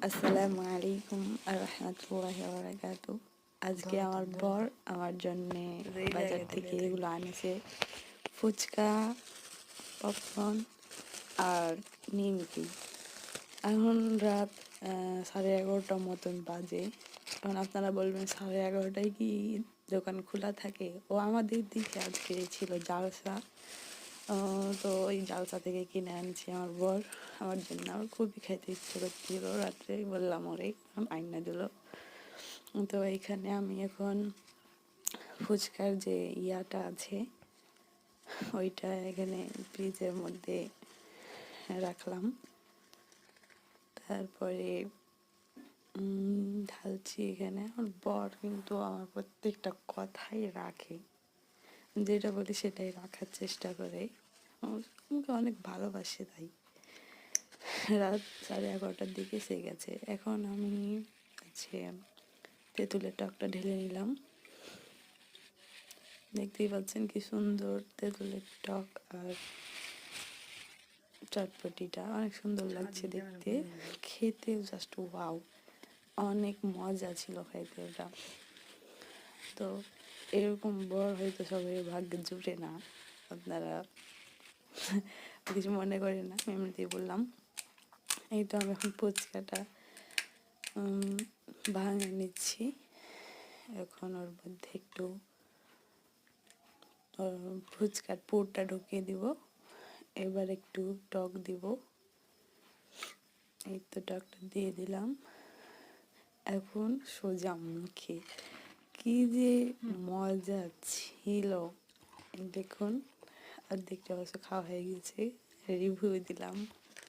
আসসালামু আলাইকুম আর রাহমাতুল্লাহি ওয়া বারাকাতু। আজকে আমার বর আমার জন্যে বাজার থেকে এগুলো আনেছে, ফুচকা, পপকর্ন আর নিমকি। এখন রাত 11:30 মতন বাজে। এখন আপনারা বলবেন 11:30টায় কি দোকান খোলা থাকে? ও আমাদের দিকে আজকে ছিল জালসা। তো ওই জালসা থেকে কিনে আনছি আমার বর আমার জন্য। আমার খুবই খাইতে ইচ্ছে করছিল, রাত্রে বললাম ওরে আইনা দিল। তো এইখানে আমি এখন ফুচকার যে ইয়াটা আছে ওইটা এখানে ফ্রিজের মধ্যে রাখলাম। তারপরে ঢালছি এখানে। আমার বর কিন্তু আমার প্রত্যেকটা কথাই রাখে, যেটা বলি সেটাই রাখার চেষ্টা করে, আমাকে অনেক ভালোবাসে। তাই রাত 11:30টার দিকে সে গেছে। এখন আমি হচ্ছে তেঁতুলের টকটা ঢেলে নিলাম। দেখতেই পাচ্ছেন কি সুন্দর তেঁতুলের টক, আর চটপটিটা অনেক সুন্দর লাগছে দেখতে, খেতেও জাস্ট ওয়াও, অনেক মজা ছিল খাইতে ওটা। তো এরকম বর হয়তো সবাই ভাগ্যে জুটে না, আপনারা কিছু মনে করেন না, এমনিতেই বললাম। এই তো আমি এখন ফুচকাটা ভাঙে নিচ্ছি। এখন ওর মধ্যে একটু ফুচকার পুরটা ঢুকিয়ে দিব, এবার একটু টক দিব। এই তো টকটা দিয়ে দিলাম। এখন সোজা মুখে, কি যে মজা ছিল দেখুন। আর দেখতে অবশ্য খাওয়া হয়ে গেছে, রিভিউ দিলাম।